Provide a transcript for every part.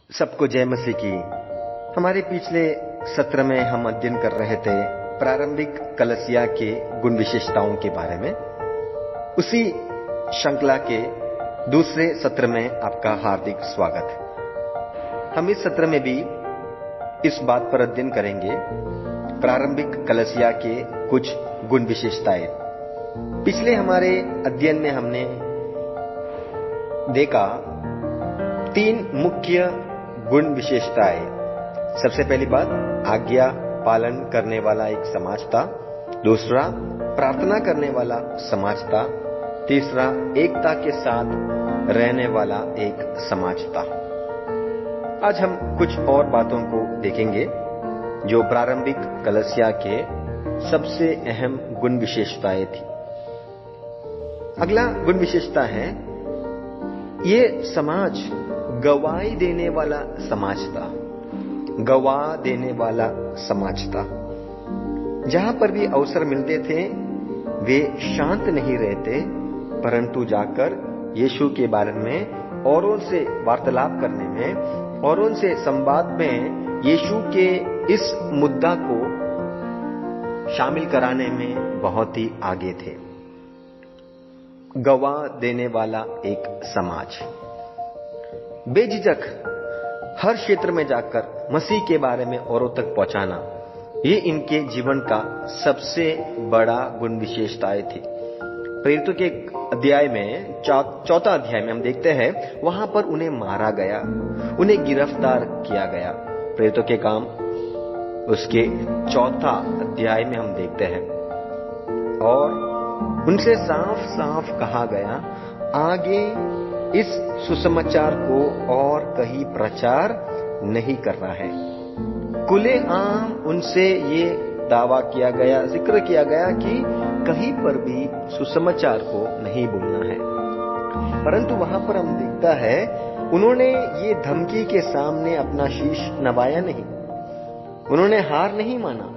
सबको जय मसीह की। हमारे पिछले सत्र में हम अध्ययन कर रहे थे प्रारंभिक कलीसिया के गुण विशेषताओं के बारे में। उसी श्रृंखला के दूसरे सत्र में आपका हार्दिक स्वागत। हम इस सत्र में भी इस बात पर अध्ययन करेंगे प्रारंभिक कलीसिया के कुछ गुण विशेषताएं। पिछले हमारे अध्ययन में हमने देखा 3 मुख्य गुण विशेषताएं। सबसे पहली बात, आज्ञा पालन करने वाला एक समाज था। दूसरा, प्रार्थना करने वाला समाज था। तीसरा, एकता के साथ रहने वाला एक समाज था। आज हम कुछ और बातों को देखेंगे जो प्रारंभिक कलीसिया के सबसे अहम गुण विशेषताएं थी। अगला गुण विशेषता है, ये समाज गवाही देने वाला समाज था। गवाह देने वाला समाज था। जहां पर भी अवसर मिलते थे वे शांत नहीं रहते, परंतु जाकर यीशु के बारे में औरों से वार्तालाप करने में, औरों से संवाद में यीशु के इस मुद्दा को शामिल कराने में बहुत ही आगे थे। गवाह देने वाला एक समाज, बेझिझक हर क्षेत्र में जाकर मसीह के बारे में औरों तक पहुंचाना, ये इनके जीवन का सबसे बड़ा गुण विशेषताएं थी। प्रेरितों के अध्याय में, चौथा अध्याय में हम देखते हैं, वहां पर उन्हें मारा गया, उन्हें गिरफ्तार किया गया। प्रेरितों के काम उसके चौथा अध्याय में हम देखते हैं, और उनसे साफ साफ कहा गया, आगे इस सुसमाचार को और कहीं प्रचार नहीं करना है। खुलेआम उनसे ये दावा किया गया, जिक्र किया गया कि कहीं पर भी सुसमाचार को नहीं बोलना है। परंतु वहां पर हम देखता है, उन्होंने ये धमकी के सामने अपना शीश नवाया नहीं, उन्होंने हार नहीं माना।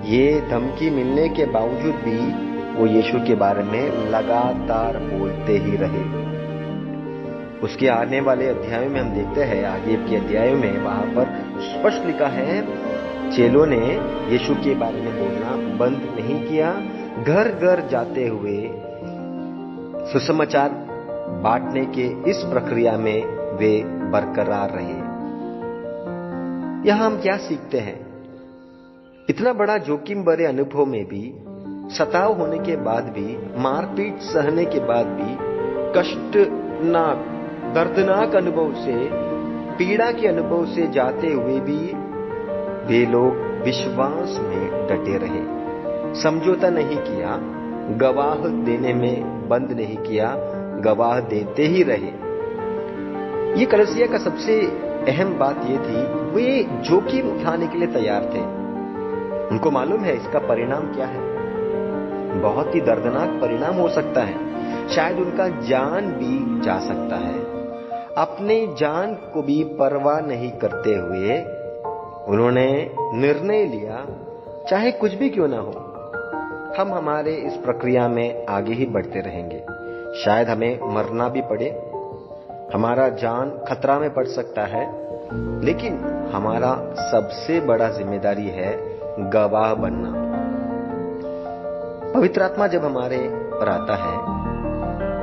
ये धमकी मिलने के बावजूद भी वो यीशु के बारे में लगातार बोलते ही रहे। उसके आने वाले अध्यायों में हम देखते हैं, आगे के अध्यायों में वहां पर स्पष्ट लिखा है, चेलों ने यीशु के बारे में बोलना बंद नहीं किया। घर घर जाते हुए सुसमाचार बांटने के इस प्रक्रिया में वे बरकरार रहे। यहां हम क्या सीखते हैं? इतना बड़ा जोखिम भरे अनुभव में भी, सताव होने के बाद भी, मारपीट सहने के बाद भी, कष्टनाक दर्दनाक अनुभव से, पीड़ा के अनुभव से जाते हुए भी वे लोग विश्वास में डटे रहे, समझौता नहीं किया, गवाह देने में बंद नहीं किया, गवाह देते ही रहे। ये कलीसिया का सबसे अहम बात ये थी, वे जोखिम उठाने के लिए तैयार थे। उनको मालूम है इसका परिणाम क्या है, बहुत ही दर्दनाक परिणाम हो सकता है, शायद उनका जान भी जा सकता है। अपने जान को भी परवाह नहीं करते हुए उन्होंने निर्णय लिया, चाहे कुछ भी क्यों ना हो, हम हमारे इस प्रक्रिया में आगे ही बढ़ते रहेंगे। शायद हमें मरना भी पड़े, हमारा जान खतरा में पड़ सकता है, लेकिन हमारा सबसे बड़ा जिम्मेदारी है गवाह बनना। पवित्र आत्मा जब हमारे पर आता है,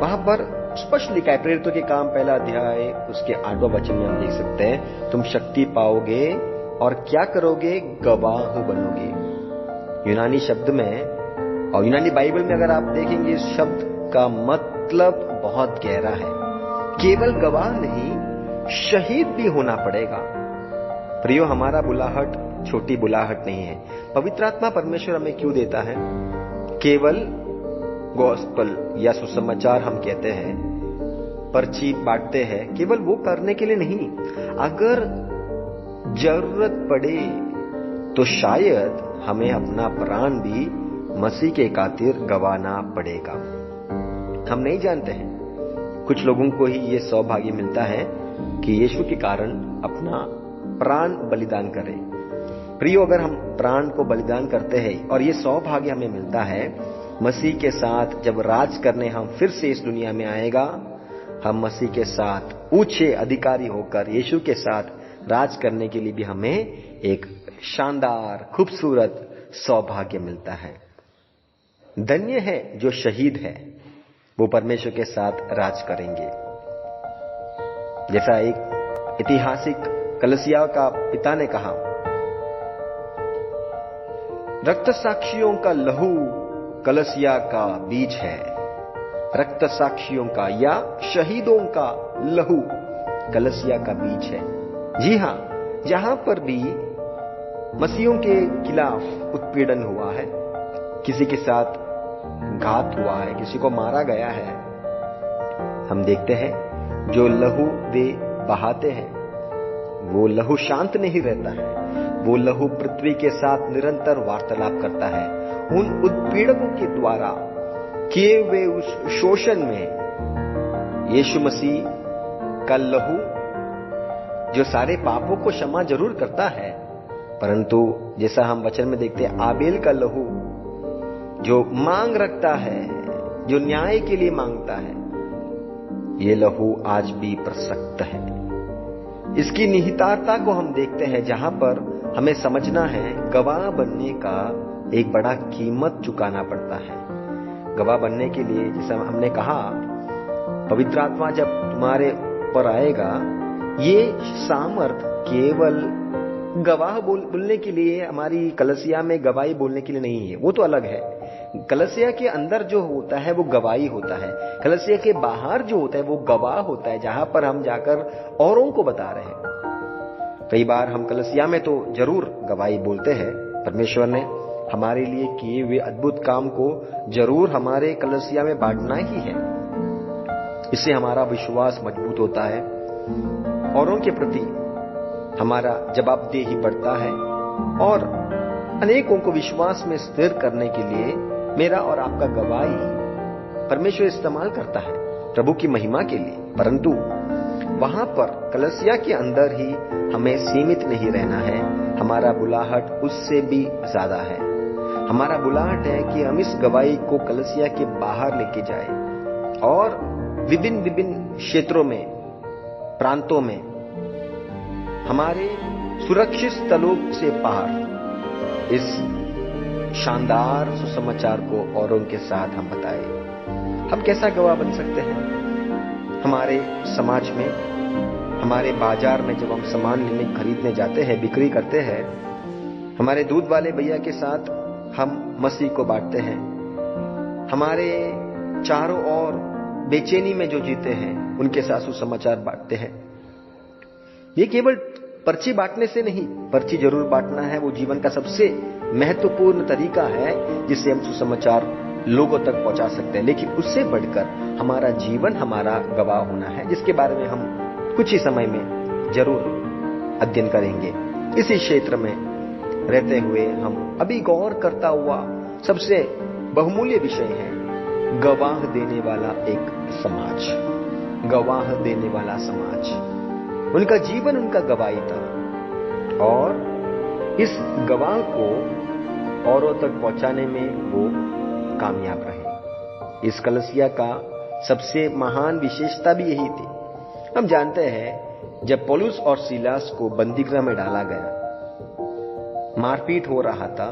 वहां पर स्पष्ट लिखा है, प्रेरितों के काम पहला अध्याय उसके 8वां वचन में हम देख सकते हैं, तुम शक्ति पाओगे और क्या करोगे, गवाह बनोगे। यूनानी शब्द में और यूनानी बाइबल में अगर आप देखेंगे, इस शब्द का मतलब बहुत गहरा है। केवल गवाह नहीं, शहीद भी होना पड़ेगा। प्रियो, हमारा बुलाहट छोटी बुलाहट नहीं है। पवित्र आत्मा परमेश्वर हमें क्यों देता है? केवल गॉस्पल या सुसमाचार हम कहते हैं, पर्ची बांटते हैं, केवल वो करने के लिए नहीं, अगर जरूरत पड़े तो शायद हमें अपना प्राण भी मसीह के खातिर गंवाना पड़ेगा। हम नहीं जानते हैं, कुछ लोगों को ही ये सौभाग्य मिलता है कि यीशु के कारण अपना प्राण बलिदान करें। प्रियो, अगर हम प्राण को बलिदान करते हैं और ये सौभाग्य हमें मिलता है, मसीह के साथ जब राज करने हम फिर से इस दुनिया में आएगा, हम मसीह के साथ ऊंचे अधिकारी होकर यीशु के साथ राज करने के लिए भी हमें एक शानदार खूबसूरत सौभाग्य मिलता है। धन्य है जो शहीद है, वो परमेश्वर के साथ राज करेंगे। जैसा एक ऐतिहासिक कलसिया का पिता ने कहा, रक्त साक्षियों का लहू कलसिया का बीज है। रक्त साक्षियों का या शहीदों का लहू कलसिया का बीज है। जी हां, जहां पर भी मसीहों के खिलाफ उत्पीड़न हुआ है, किसी के साथ घात हुआ है, किसी को मारा गया है, हम देखते हैं जो लहू वे बहाते हैं वो लहू शांत नहीं रहता है। वो लहू पृथ्वी के साथ निरंतर वार्तालाप करता है। उन उत्पीड़कों के द्वारा किए हुए उस शोषण में यीशु मसीह का लहू जो सारे पापों को क्षमा जरूर करता है, परंतु जैसा हम वचन में देखते हैं, आबेल का लहू जो मांग रखता है, जो न्याय के लिए मांगता है, ये लहू आज भी प्रसक्त है। इसकी निहितार्था को हम देखते हैं, जहां पर हमें समझना है गवाह बनने का एक बड़ा कीमत चुकाना पड़ता है। गवाह बनने के लिए, जैसा हमने कहा, पवित्र आत्मा जब तुम्हारे ऊपर आएगा, ये सामर्थ केवल गवाह बोलने के लिए, हमारी कलसिया में गवाही बोलने के लिए नहीं है, वो तो अलग है। कलसिया के अंदर जो होता है वो गवाही होता है, कलसिया के बाहर जो होता है वो गवाह होता है, जहां पर हम जाकर औरों को बता रहे हैं। कई बार हम कलसिया में तो जरूर गवाही बोलते हैं, परमेश्वर ने हमारे लिए किए हुए अद्भुत काम को जरूर हमारे कलसिया में बांटना ही है। इससे हमारा विश्वास मजबूत होता है, औरों के प्रति हमारा जवाबदेही बढ़ता है, और अनेकों को विश्वास में स्थिर करने के लिए मेरा और आपका गवाही परमेश्वर इस्तेमाल करता है प्रभु की महिमा के लिए। परंतु वहां पर कलसिया के अंदर ही हमें सीमित नहीं रहना है, हमारा बुलाहट उससे भी ज्यादा है। हमारा बुलाहट है कि हम इस गवाही को कलसिया के बाहर लेके जाए और विभिन्न विभिन्न क्षेत्रों में, प्रांतों में, हमारे सुरक्षित स्थलों से बाहर इस शानदार सुसमाचार को औरों के साथ हम बताएं। हम कैसा गवाह बन सकते हैं? हमारे समाज में, हमारे बाजार में जब हम सामान लेने खरीदने जाते हैं, बिक्री करते हैं, हमारे दूध वाले भैया के साथ हम मसीह को बांटते हैं। हमारे चारों ओर बेचैनी में जो जीते हैं उनके साथ सुसमाचार बांटते हैं। ये केवल पर्ची बांटने से नहीं, पर्ची जरूर बांटना है, वो जीवन का सबसे महत्वपूर्ण तरीका है जिससे हम सुसमाचार लोगों तक पहुंचा सकते हैं। लेकिन उससे बढ़कर हमारा जीवन हमारा गवाह होना है, जिसके बारे में हम कुछ ही समय में जरूर अध्ययन करेंगे। इसी क्षेत्र में रहते हुए हम अभी गौर करता हुआ सबसे बहुमूल्य विषय है गवाह देने वाला एक समाज। गवाह देने वाला समाज, उनका जीवन उनका गवाही था, और इस गवाह को औरों तक पहुंचाने में वो कामयाब रहे। इस कलसिया का सबसे महान विशेषता भी यही थी। हम जानते हैं जब पौलुस और सीलास को बंदीगृह में डाला गया, मारपीट हो रहा था,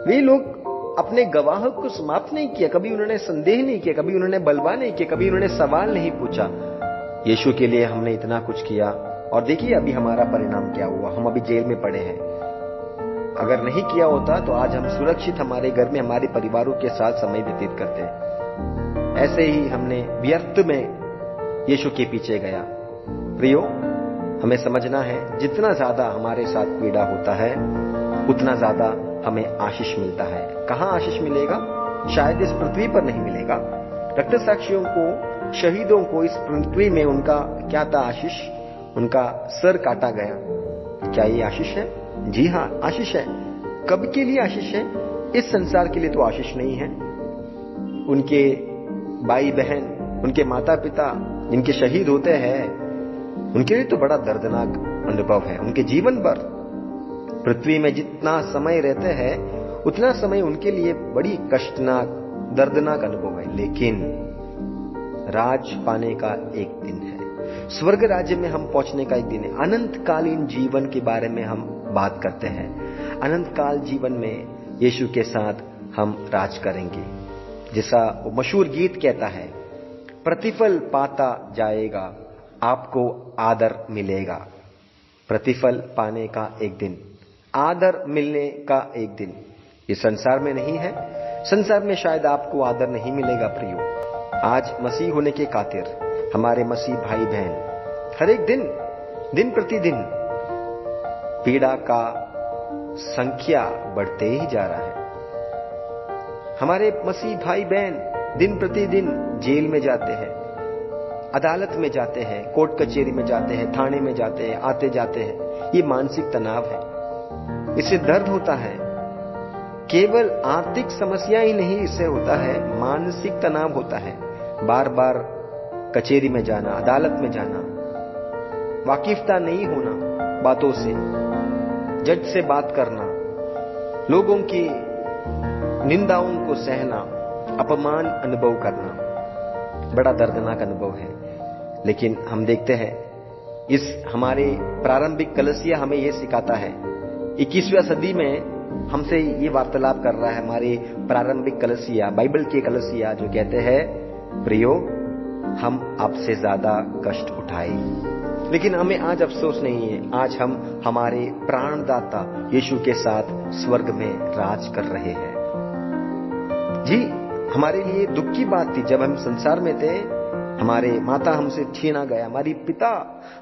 वे लोग अपने गवाह को समाप्त नहीं किया। कभी उन्होंने संदेह नहीं किया, कभी उन्होंने बलवा नहीं किया, कभी उन्होंने सवाल नहीं पूछा। यीशु के लिए हमने इतना कुछ किया और देखिए अभी हमारा परिणाम क्या हुआ, हम अभी जेल में पड़े हैं। अगर नहीं किया होता तो आज हम सुरक्षित हमारे घर में हमारे परिवारों के साथ समय व्यतीत करते हैं। ऐसे ही हमने व्यर्थ में यीशु के पीछे गया। प्रियो, हमें समझना है जितना ज्यादा हमारे साथ पीड़ा होता है उतना ज्यादा हमें आशीष मिलता है। कहां आशीष मिलेगा? शायद इस पृथ्वी पर नहीं मिलेगा। रक्त साक्षियों को, शहीदों को इस पृथ्वी में उनका क्या था आशीष? उनका सर काटा गया। क्या ये आशीष है? जी हां, आशीष है। कब के लिए आशीष है? इस संसार के लिए तो आशीष नहीं है। उनके भाई बहन, उनके माता पिता जिनके शहीद होते हैं, उनके लिए तो बड़ा दर्दनाक अनुभव है। उनके जीवन भर पृथ्वी में जितना समय रहते हैं उतना समय उनके लिए बड़ी कष्टनाक, दर्दनाक अनुभव है। लेकिन राज पाने का एक दिन है। स्वर्ग राज्य में हम पहुंचने का एक दिन है। अनंतकालीन जीवन के बारे में हम बात करते हैं। अनंतकाल जीवन में यीशु के साथ हम राज करेंगे। जैसा वो मशहूर गीत कहता है, प्रतिफल पाता जाएगा, आपको आदर मिलेगा। प्रतिफल पाने का एक दिन, आदर मिलने का एक दिन। ये संसार में नहीं है। संसार में शायद आपको आदर नहीं मिलेगा प्रियो। आज मसीह होने के खातिर हमारे मसीह भाई बहन हर एक दिन, दिन प्रतिदिन पीड़ा का संख्या बढ़ते ही जा रहा है। हमारे मसीह भाई बहन दिन प्रतिदिन जेल में जाते हैं, अदालत में जाते हैं, कोर्ट कचहरी में जाते हैं, थाने में जाते हैं, आते जाते हैं। ये मानसिक तनाव है, इससे दर्द होता है। केवल आर्थिक समस्या ही नहीं, इससे होता है मानसिक तनाव होता है। बार बार कचहरी में जाना, अदालत में जाना, वाकिफता नहीं होना बातों से, जज से बात करना, लोगों की निंदाओं को सहना, अपमान अनुभव करना, बड़ा दर्दनाक अनुभव है। लेकिन हम देखते हैं इस हमारे प्रारंभिक कलीसिया हमें यह सिखाता है। 21वीं सदी में हमसे ये वार्तालाप कर रहा है हमारे प्रारंभिक कलीसिया, बाइबल के कलीसिया, जो कहते हैं प्रियो हम आपसे ज्यादा कष्ट उठाए, लेकिन हमें आज अफसोस नहीं है। आज हम हमारे प्राणदाता यीशु के साथ स्वर्ग में राज कर रहे हैं। जी, हमारे लिए दुख की बात थी जब हम संसार में थे, हमारे माता हमसे छीना गया, हमारी पिता,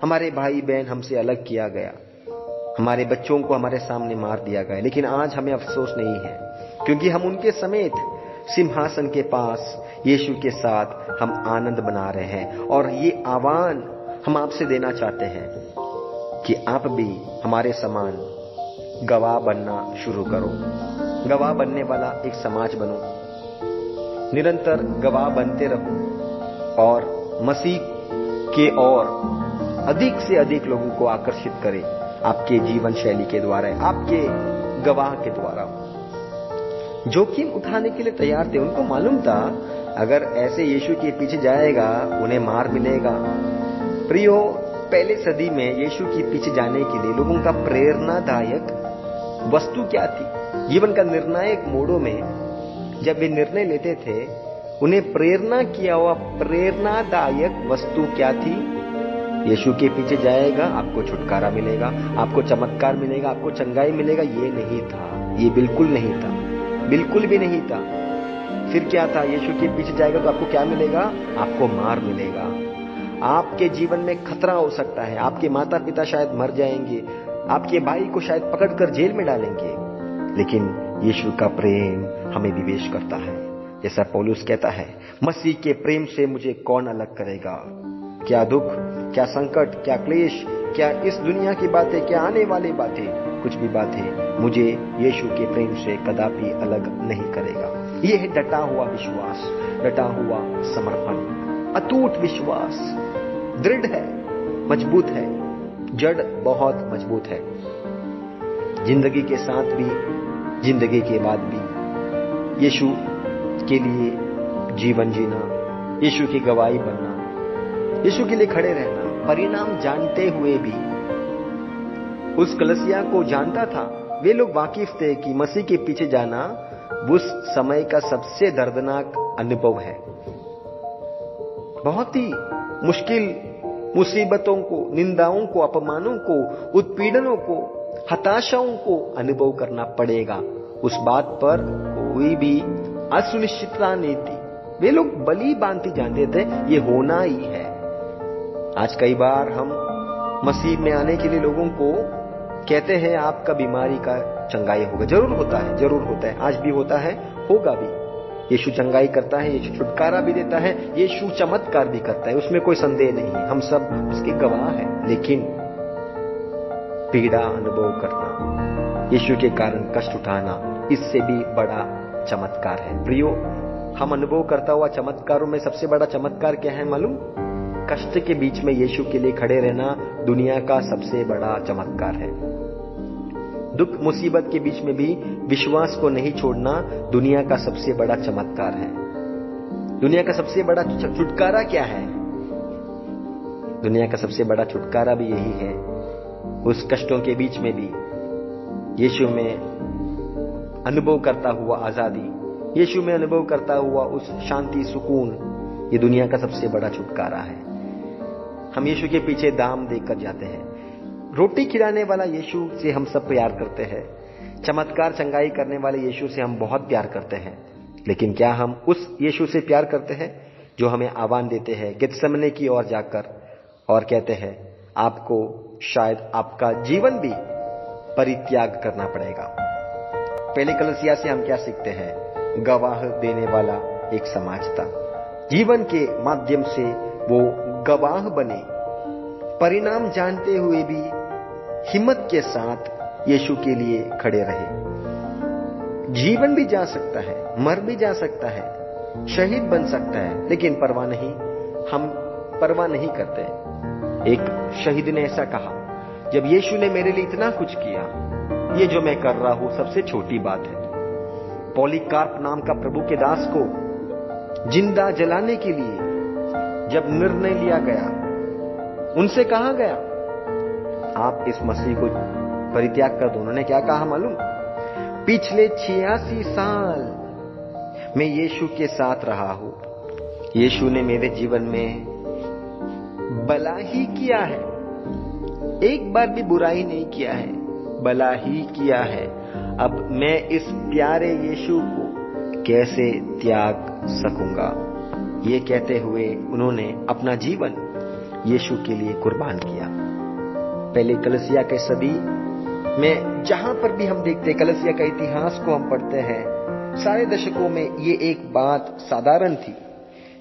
हमारे भाई बहन हमसे अलग किया गया, हमारे बच्चों को हमारे सामने मार दिया गया। लेकिन आज हमें अफसोस नहीं है, क्योंकि हम उनके समेत सिंहासन के पास यीशु के साथ हम आनंद बना रहे हैं। और ये आह्वान हम आपसे देना चाहते हैं कि आप भी हमारे समान गवाह बनना शुरू करो। गवाह बनने वाला एक समाज बनो, निरंतर गवाह बनते रहो और मसीह के और अधिक से अधिक लोगों को आकर्षित करें आपके जीवन शैली के द्वारा, आपके गवाह के द्वारा। जोखिम उठाने के लिए तैयार थे। उनको मालूम था अगर ऐसे यीशु के पीछे जाएगा उन्हें मार मिलेगा। प्रियो, पहले सदी में यीशु के पीछे जाने के लिए लोगों का प्रेरणादायक वस्तु क्या थी? जीवन का निर्णायक मोड़ों में जब वे निर्णय लेते थे, उन्हें प्रेरणा किया हुआ प्रेरणादायक वस्तु क्या थी? यीशु के पीछे जाएगा, आपको छुटकारा मिलेगा, आपको चमत्कार मिलेगा, आपको चंगाई मिलेगा। ये नहीं था, ये बिल्कुल नहीं था, बिल्कुल भी नहीं था। फिर क्या था? यीशु के पीछे जाएगा तो आपको क्या मिलेगा? आपको मार मिलेगा, आपके जीवन में खतरा हो सकता है, आपके माता पिता शायद मर जाएंगे, आपके भाई को शायद पकड़कर जेल में डालेंगे। लेकिन यीशु का प्रेम हमें विवेश करता है। जैसा पौलुस कहता है, मसीह के प्रेम से मुझे कौन अलग करेगा? क्या दुख, क्या संकट, क्या क्लेश, क्या इस दुनिया की बातें, क्या आने वाली बातें, कुछ भी बातें मुझे यीशु के प्रेम से कदापि अलग नहीं करेगा। यह है डटा हुआ विश्वास, डटा हुआ समर्पण, अटूट विश्वास, दृढ़ है, मजबूत है, जड़ बहुत मजबूत है। जिंदगी के साथ भी, जिंदगी के बाद भी यीशु के लिए जीवन जीना, यीशु की गवाही बनना, यीशु के लिए खड़े रहना, परिणाम जानते हुए भी। उस कलीसिया को जानता था, वे लोग वाकिफ थे कि मसीह के पीछे जाना उस समय का सबसे दर्दनाक अनुभव है। बहुत ही मुश्किल मुसीबतों को, निंदाओं को, अपमानों को, उत्पीड़नों को, हताशाओं को अनुभव करना पड़ेगा। उस बात पर कोई भी असुनिश्चितता नहीं थी। वे लोग बलि बांधती जानते थे ये होना ही है। आज कई बार हम मसीह में आने के लिए लोगों को कहते हैं आपका बीमारी का चंगाई होगा। जरूर होता है, जरूर होता है, आज भी होता है, होगा भी। यीशु चंगाई करता है, यीशु छुटकारा भी देता है, यीशु चमत्कार भी करता है, उसमें कोई संदेह नहीं है, हम सब उसके गवाह हैं। लेकिन पीड़ा अनुभव करना, यीशु के कारण कष्ट उठाना, इससे भी बड़ा चमत्कार है। प्रियो, हम अनुभव करता हुआ चमत्कारों में सबसे बड़ा चमत्कार क्या है मालूम? कष्ट के बीच में यीशु के लिए खड़े रहना दुनिया का सबसे बड़ा चमत्कार है। दुख मुसीबत के बीच में भी विश्वास को नहीं छोड़ना दुनिया का सबसे बड़ा चमत्कार है। दुनिया का सबसे बड़ा छुटकारा क्या है? दुनिया का सबसे बड़ा छुटकारा भी यही है। उस कष्टों के बीच में भी यीशु में अनुभव करता हुआ आजादी, यीशु में अनुभव करता हुआ उस शांति, सुकून, ये दुनिया का सबसे बड़ा छुटकारा है। हम यीशु के पीछे दाम देकर जाते हैं। रोटी खिलाने वाला यीशु से हम सब प्यार करते हैं। चमत्कार चंगाई करने वाले यीशु से हम बहुत प्यार करते हैं। लेकिन क्या हम उस यीशु से प्यार करते हैं जो हमें आह्वान देते हैं गेत्सेमने की ओर जाकर और कहते हैं आपको शायद आपका जीवन भी परित्याग करना पड़ेगा। पहले कलीसिया से हम क्या सीखते हैं? गवाह देने वाला एक समाज था। जीवन के माध्यम से वो गवाह बने, परिणाम जानते हुए भी हिम्मत के साथ यीशु के लिए खड़े रहे। जीवन भी जा सकता है, मर भी जा सकता है, शहीद बन सकता है, लेकिन परवाह नहीं, हम परवाह नहीं करते। एक शहीद ने ऐसा कहा, जब यीशु ने मेरे लिए इतना कुछ किया, ये जो मैं कर रहा हूं सबसे छोटी बात है। पॉलीकार्प नाम का प्रभु के दास को जिंदा जलाने के लिए जब निर्णय लिया गया, उनसे कहा गया आप इस मसीह को परित्याग कर दो। उन्होंने क्या कहा मालूम? पिछले 86 साल मैं यीशु के साथ रहा हूं। यीशु ने मेरे जीवन में भला ही किया है, एक बार भी बुराई नहीं किया है, भला ही किया है। अब मैं इस प्यारे यीशु को कैसे त्याग सकूंगा? ये कहते हुए उन्होंने अपना जीवन यीशु के लिए कुर्बान किया। पहले कलीसिया के सदी में जहां पर भी हम देखते हैं, कलीसिया का इतिहास को हम पढ़ते हैं, सारे दशकों में ये एक बात साधारण थी।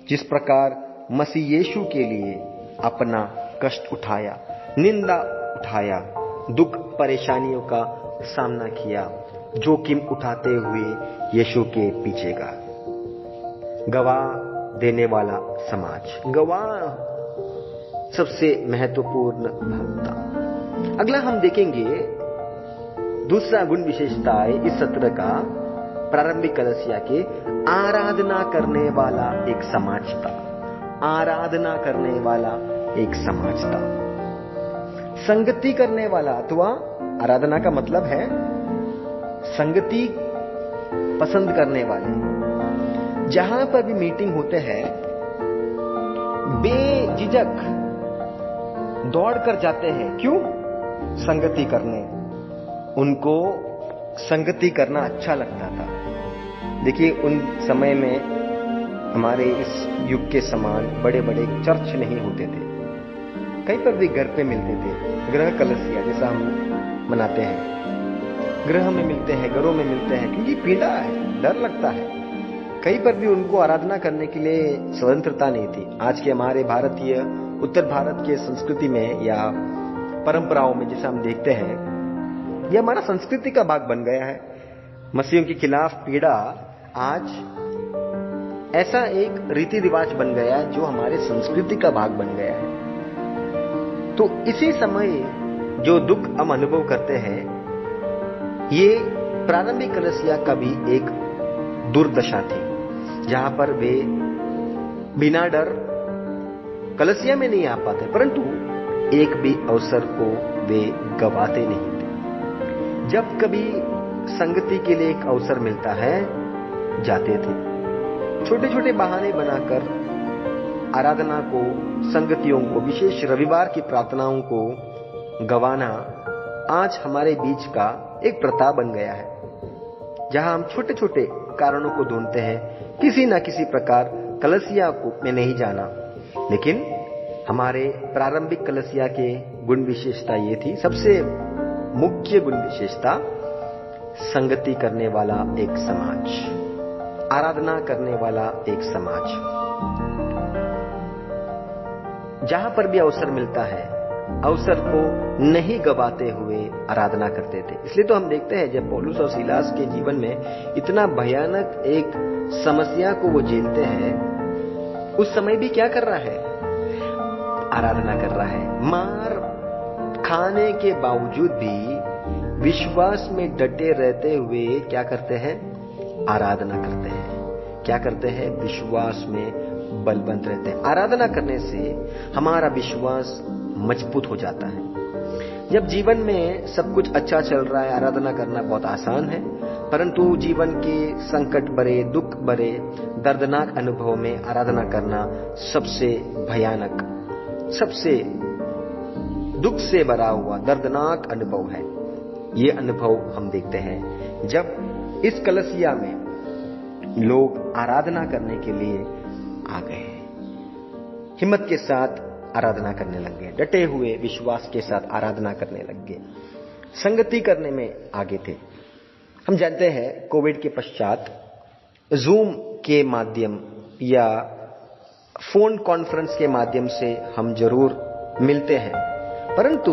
जिस प्रकार मसीह यीशु के लिए अपना कष्ट उठाया, निंदा उठाया, दुख परेशानियों का सामना किया, जोखिम उठाते हुए यीशु के पीछे का गवाह देने वाला समाज, गवाह सबसे महत्वपूर्ण भाग था। अगला हम देखेंगे दूसरा गुण विशेषता है इस सत्र का, प्रारंभिक कलीसिया के आराधना करने वाला एक समाज था। आराधना करने वाला एक समाज था, संगति करने वाला, अथवा आराधना का मतलब है संगति पसंद करने वाले। जहां पर भी मीटिंग होते हैं बेझिझक दौड़कर जाते हैं। क्यों? संगति करने। उनको संगति करना अच्छा लगता था। देखिए, उन समय में हमारे इस युग के समान बड़े बड़े चर्च नहीं होते थे। कहीं पर भी घर पे मिलते थे। गृह कलसिया जैसा हम मनाते हैं, गृह में मिलते हैं, घरों में मिलते हैं, क्योंकि पीड़ा है, डर लगता है। कहीं पर भी उनको आराधना करने के लिए स्वतंत्रता नहीं थी। आज के हमारे भारतीय उत्तर भारत के संस्कृति में या परंपराओं में जैसा हम देखते हैं, यह हमारा संस्कृति का भाग बन गया है। मसीहों के खिलाफ पीड़ा आज ऐसा एक रीति रिवाज बन गया है जो हमारे संस्कृति का भाग बन गया है। तो इसी समय जो दुख हम अनुभव करते हैं, ये प्रारंभिक कलीसिया का भी एक दुर्दशा थी, जहां पर वे बिना डर कलीसिया में नहीं आ पाते, परंतु एक भी अवसर को वे गवाते नहीं थे। जब कभी संगति के लिए एक अवसर मिलता है, जाते थे। छोटे छोटे बहाने बनाकर आराधना को, संगतियों को, विशेष रविवार की प्रार्थनाओं को गवाना आज हमारे बीच का एक प्रथा बन गया है, जहां हम छोटे छोटे कारणों को ढूंढते हैं, किसी न किसी प्रकार कलीसिया को में नहीं जाना। लेकिन हमारे प्रारंभिक कलीसिया के गुण विशेषता ये थी, सबसे मुख्य गुण विशेषता संगति करने वाला एक समाज, आराधना करने वाला एक समाज। जहां पर भी अवसर मिलता है, अवसर को नहीं गवाते हुए आराधना करते थे। इसलिए तो हम देखते हैं जब पौलुस और सीलास के जीवन में इतना भयानक एक समस्या को वो झेलते हैं, उस समय भी क्या कर रहा है? आराधना कर रहा है। मार खाने के बावजूद भी विश्वास में डटे रहते हुए क्या करते हैं? आराधना करते हैं। क्या करते हैं? विश्वास में बलवंत रहते हैं। आराधना करने से हमारा विश्वास मजबूत हो जाता है। जब जीवन में सब कुछ अच्छा चल रहा है, आराधना करना बहुत आसान है, परंतु जीवन के संकट भरे, दुख भरे, दर्दनाक अनुभव में आराधना करना सबसे भयानक, सबसे दुख से भरा हुआ दर्दनाक अनुभव है। ये अनुभव हम देखते हैं जब इस कलसिया में लोग आराधना करने के लिए आ गए, हिम्मत के साथ आराधना करने लग गए, डटे हुए विश्वास के साथ आराधना करने लग गए, संगति करने में आगे थे। हम जानते हैं कोविड के पश्चात जूम के माध्यम या फोन कॉन्फ्रेंस के माध्यम से हम जरूर मिलते हैं, परंतु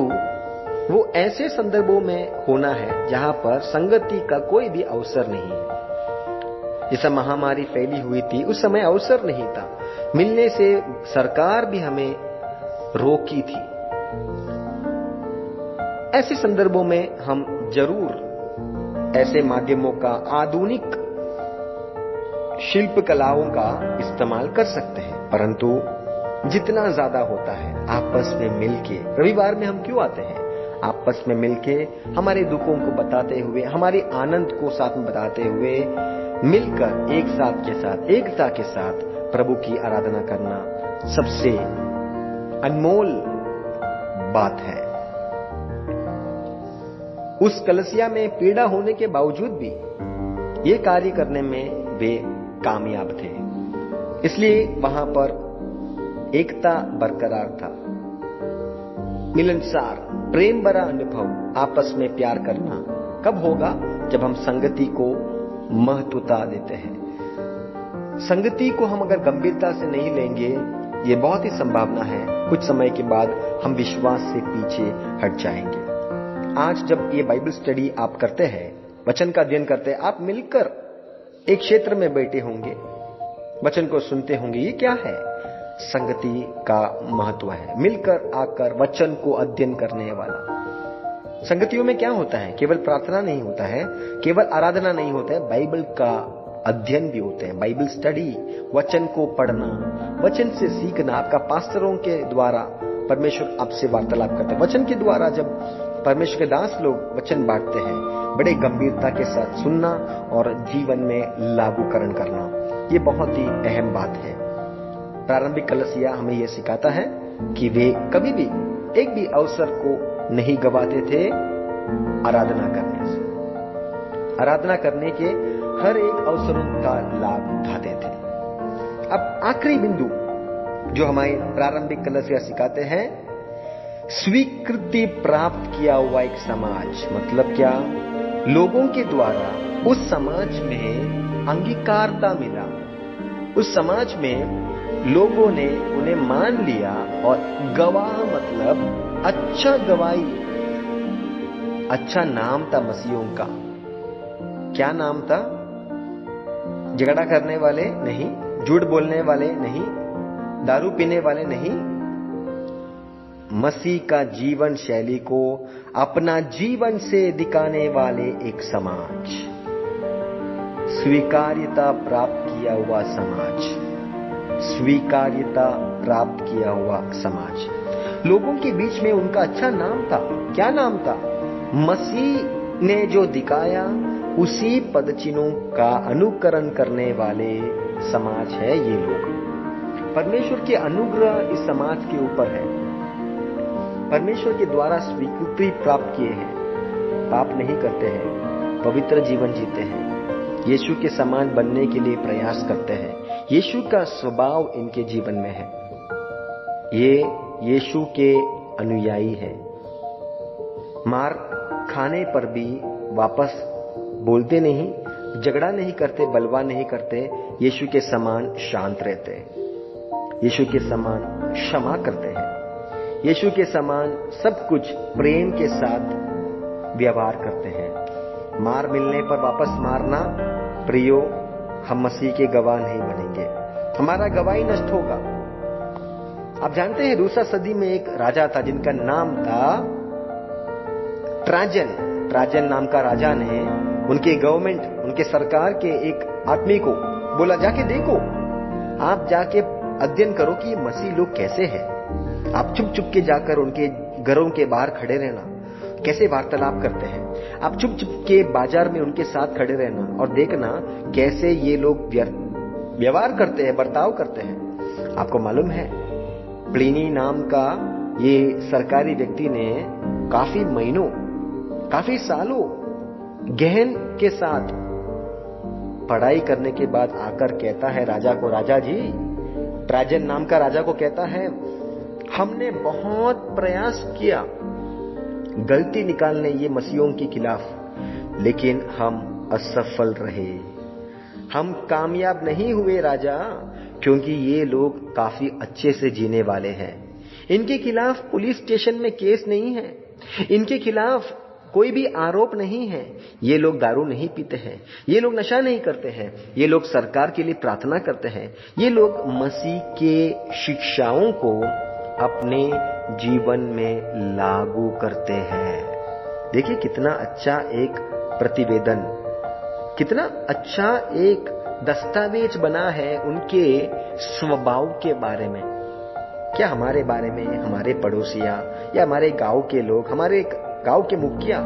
वो ऐसे संदर्भों में होना है जहां पर संगति का कोई भी अवसर नहीं है। जैसा महामारी फैली हुई थी उस समय अवसर नहीं था, मिलने से सरकार भी हमें रोकी थी। ऐसे संदर्भों में हम जरूर ऐसे माध्यमों का, आधुनिक शिल्प कलाओं का इस्तेमाल कर सकते हैं, परंतु जितना ज्यादा होता है आपस में मिलके, रविवार में हम क्यों आते हैं? आपस में मिलके हमारे दुखों को बताते हुए, हमारे आनंद को साथ में बताते हुए, मिलकर एकता के साथ प्रभु की आराधना करना सबसे अनमोल बात है। उस कलसिया में पीड़ा होने के बावजूद भी ये कार्य करने में वे कामयाब थे, इसलिए वहां पर एकता बरकरार था। मिलनसार प्रेम भरा अनुभव, आपस में प्यार करना कब होगा? जब हम संगति को महत्वता देते हैं। संगति को हम अगर गंभीरता से नहीं लेंगे, ये बहुत ही संभावना है कुछ समय के बाद हम विश्वास से पीछे हट जाएंगे। आज जब ये बाइबल स्टडी आप करते हैं, वचन का अध्ययन करते हैं, आप मिलकर एक क्षेत्र में बैठे होंगे, वचन को सुनते होंगे। ये क्या है? संगति का महत्व है। मिलकर आकर वचन को अध्ययन करने वाला। संगतियों में क्या होता है? केवल प्रार्थना नहीं होता है, केवल आराधना नहीं होता है, बाइबल का अध्ययन भी होते हैं, बाइबल स्टडी, वचन को पढ़ना, वचन से सीखना। आपका पास्टरों के द्वारा परमेश्वर आपसे वार्तालाप करते हैं। वचन के द्वारा जब परमेश्वर के दास लोग वचन बांटते हैं, बड़े गंभीरता के साथ सुनना और जीवन में लागूकरण करना, ये बहुत ही अहम बात है। प्रारंभिक कलसिया हमें यह सिखाता है कि वे कभी भी एक भी अवसर को नहीं गवाते थे आराधना करने से। आराधना करने के हर एक अवसरों का लाभ उठाते थे। अब आखिरी बिंदु जो हमारे प्रारंभिक कलसिया सिखाते हैं, स्वीकृति प्राप्त किया हुआ एक समाज। मतलब क्या? लोगों के द्वारा उस समाज में अंगीकारता मिला, उस समाज में लोगों ने उन्हें मान लिया और गवाह मतलब अच्छा गवाही, अच्छा नाम था मसीहों का। क्या नाम था? झगड़ा करने वाले नहीं, झूठ बोलने वाले नहीं, दारू पीने वाले नहीं, मसीह का जीवन शैली को अपना जीवन से दिखाने वाले एक समाज, स्वीकार्यता प्राप्त किया हुआ समाज, स्वीकार्यता प्राप्त किया हुआ समाज। लोगों के बीच में उनका अच्छा नाम था। क्या नाम था? मसीह ने जो दिखाया उसी पदचिन्हों का अनुकरण करने वाले समाज है ये लोग। परमेश्वर के अनुग्रह इस समाज के ऊपर है। परमेश्वर के द्वारा स्वीकृति प्राप्त किए हैं, पाप नहीं करते हैं, पवित्र जीवन जीते हैं, यीशु के समान बनने के लिए प्रयास करते हैं। यीशु का स्वभाव इनके जीवन में है। ये यीशु के अनुयायी हैं। मार खाने पर भी वापस बोलते नहीं, झगड़ा नहीं करते, बलवा नहीं करते, यीशु के समान शांत रहते हैं, यीशु के समान क्षमा करते हैं, यीशु के समान सब कुछ प्रेम के साथ व्यवहार करते हैं। मार मिलने पर वापस मारना, प्रियो, हम मसीह के गवाह नहीं बनेंगे, हमारा गवाही नष्ट होगा। आप जानते हैं दूसरा सदी में एक राजा था जिनका नाम था ट्राजन। ट्राजन नाम का राजा ने उनके गवर्नमेंट, उनके सरकार के एक आदमी को बोला जाके देखो, आप जाके अध्ययन करो कि ये मसीह लोग कैसे हैं। आप चुप चुप के जाकर उनके घरों के बाहर खड़े रहना, कैसे वार्तालाप करते हैं। आप चुप चुप के बाजार में उनके साथ खड़े रहना और देखना कैसे ये लोग व्यवहार करते हैं, बर्ताव करते हैं। आपको मालूम है, प्लिनी नाम का ये सरकारी व्यक्ति ने काफी महीनों, काफी सालों गहन के साथ पढ़ाई करने के बाद आकर कहता है राजा को, राजा जी, ट्राजन नाम का राजा को कहता है, हमने बहुत प्रयास किया गलती निकालने ये मसीहों के खिलाफ, लेकिन हम असफल रहे, हम कामयाब नहीं हुए राजा, क्योंकि ये लोग काफी अच्छे से जीने वाले हैं। इनके खिलाफ पुलिस स्टेशन में केस नहीं है, इनके खिलाफ कोई भी आरोप नहीं है। ये लोग दारू नहीं पीते हैं, ये लोग नशा नहीं करते हैं, ये लोग सरकार के लिए प्रार्थना करते हैं, ये लोग मसीह के शिक्षाओं को अपने जीवन में लागू करते हैं। देखिए कितना अच्छा एक प्रतिवेदन, कितना अच्छा एक दस्तावेज बना है उनके स्वभाव के बारे में। क्या हमारे बारे में हमारे पड़ोसिया या हमारे गांव के लोग, हमारे गांव के मुखिया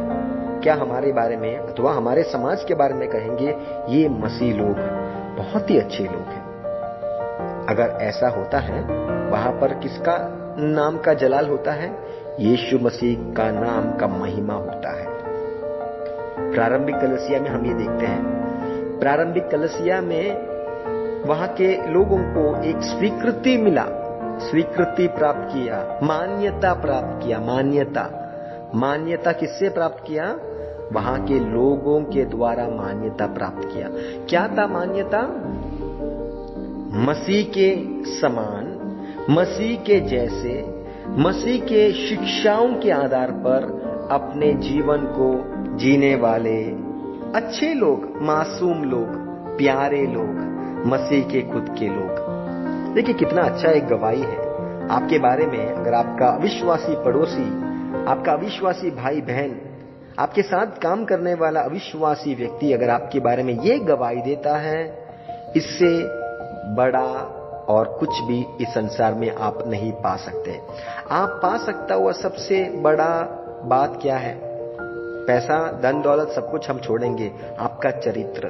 क्या हमारे बारे में अथवा हमारे समाज के बारे में कहेंगे, ये मसीह लोग बहुत ही अच्छे लोग हैं। अगर ऐसा होता है, वहां पर किसका नाम का जलाल होता है? यीशु मसीह का नाम का महिमा होता है। प्रारंभिक कलीसिया में हम ये देखते हैं, प्रारंभिक कलीसिया में वहां के लोगों को एक स्वीकृति मिला, स्वीकृति प्राप्त किया, मान्यता प्राप्त किया। मान्यता किससे प्राप्त किया? वहां के लोगों के द्वारा मान्यता प्राप्त किया। क्या था मान्यता? मसीह के समान, मसीह के जैसे, मसीह के शिक्षाओं के आधार पर अपने जीवन को जीने वाले अच्छे लोग, मासूम लोग, प्यारे लोग, मसीह के खुद के लोग। देखिए कितना अच्छा एक गवाही है आपके बारे में। अगर आपका अविश्वासी पड़ोसी, आपका अविश्वासी भाई बहन, आपके साथ काम करने वाला अविश्वासी व्यक्ति अगर आपके बारे में ये गवाही देता है, इससे बड़ा और कुछ भी इस संसार में आप नहीं पा सकते। आप पा सकता हुआ सबसे बड़ा बात क्या है? पैसा, धन दौलत सब कुछ हम छोड़ेंगे, आपका चरित्र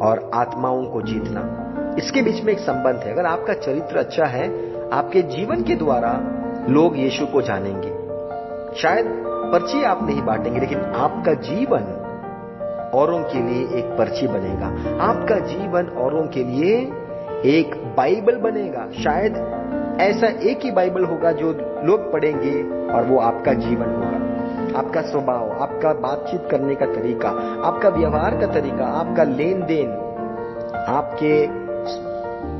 और आत्माओं को जीतना, इसके बीच में एक संबंध है। अगर आपका चरित्र अच्छा है, आपके जीवन के द्वारा लोग यीशु को जानेंगे। शायद पर्ची आप नहीं बांटेंगे, लेकिन आपका जीवन औरों के लिए एक पर्ची बनेगा, आपका जीवन औरों के लिए एक बाइबल बनेगा। शायद ऐसा एक ही बाइबल होगा जो लोग पढ़ेंगे और वो आपका जीवन होगा। आपका स्वभाव, आपका बातचीत करने का तरीका, आपका व्यवहार का तरीका, आपका लेन देन, आपके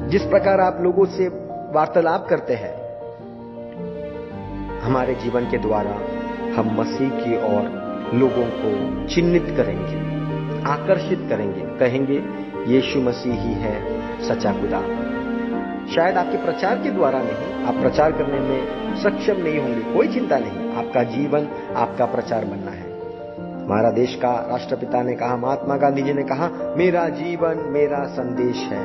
जिस प्रकार आप लोगों से वार्तालाप करते हैं, हमारे जीवन के द्वारा हम मसीह की ओर लोगों को चिन्हित करेंगे, आकर्षित करेंगे, कहेंगे यीशु मसीह ही है सच्चा खुदा। शायद आपके प्रचार के द्वारा नहीं, आप प्रचार करने में सक्षम नहीं होंगे, कोई चिंता नहीं, आपका जीवन, आपका प्रचार बनना है। हमारा देश का राष्ट्रपिता ने कहा, महात्मा गांधी जी ने कहा, मेरा जीवन मेरा संदेश है,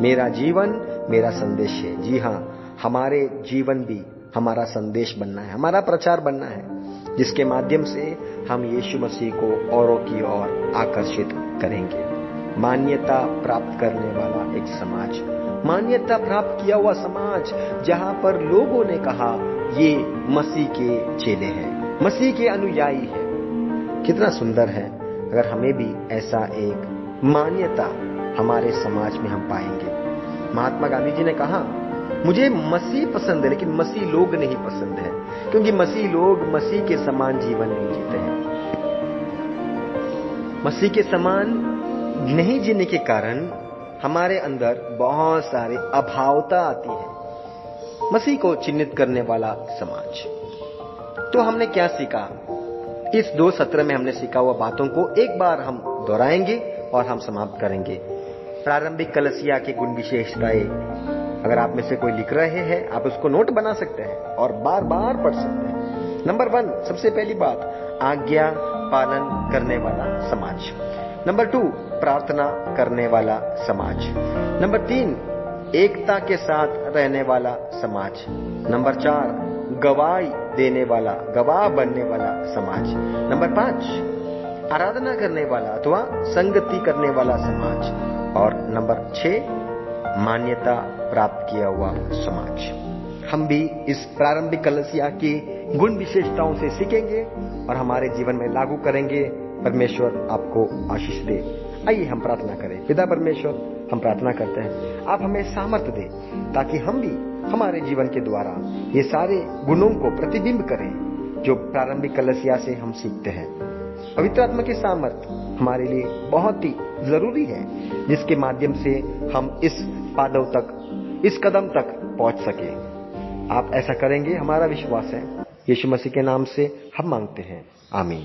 मेरा जीवन मेरा संदेश है। जी हाँ, हमारे जीवन भी हमारा संदेश बनना है, हमारा प्रचार बनना है, जिसके माध्यम से हम यीशु मसीह को औरों की ओर आकर्षित करेंगे। मान्यता प्राप्त करने वाला एक समाज, मान्यता प्राप्त किया हुआ समाज, जहां पर लोगों ने कहा ये मसीह के चेले हैं, मसीह के अनुयायी हैं। कितना सुंदर है अगर हमें भी ऐसा एक मान्यता हमारे समाज में हम पाएंगे। महात्मा गांधी जी ने कहा, मुझे मसीह पसंद है लेकिन मसीह लोग नहीं पसंद है, क्योंकि मसीह लोग मसीह के समान जीवन नहीं जीते हैं। मसीह के समान नहीं जीने के कारण हमारे अंदर बहुत सारे अभावता आती है। मसीह को चिन्हित करने वाला समाज। तो हमने क्या सीखा? इस 2 सत्र में हमने सीखा हुआ बातों को एक बार हम दोहराएंगे और हम समाप्त करेंगे। प्रारंभिक कलीसिया के गुण विशेषताएं, अगर आप में से कोई लिख रहे हैं, आप उसको नोट बना सकते हैं और बार बार पढ़ सकते हैं। नंबर 1, सबसे पहली बात, आज्ञा पालन करने वाला समाज। नंबर 2, प्रार्थना करने वाला समाज। नंबर 3, एकता के साथ रहने वाला समाज। नंबर 4, गवाही देने वाला, गवाह बनने वाला समाज। नंबर 5, आराधना करने वाला अथवा संगति करने वाला समाज। और नंबर 6, मान्यता प्राप्त किया हुआ समाज। हम भी इस प्रारंभिक कलीसिया की गुण विशेषताओं से सीखेंगे और हमारे जीवन में लागू करेंगे। परमेश्वर आपको आशीष दे। आइए हम प्रार्थना करें। पिता परमेश्वर, हम प्रार्थना करते हैं आप हमें सामर्थ्य दें ताकि हम भी हमारे जीवन के द्वारा ये सारे गुणों को प्रतिबिंब करें जो प्रारंभिक कलीसिया से हम सीखते हैं। पवित्र आत्मा की सामर्थ्य हमारे लिए बहुत ही जरूरी है, जिसके माध्यम से हम इस पादव तक, इस कदम तक पहुंच सके। आप ऐसा करेंगे, हमारा विश्वास है। यीशु मसीह के नाम से हम मांगते हैं, आमीन।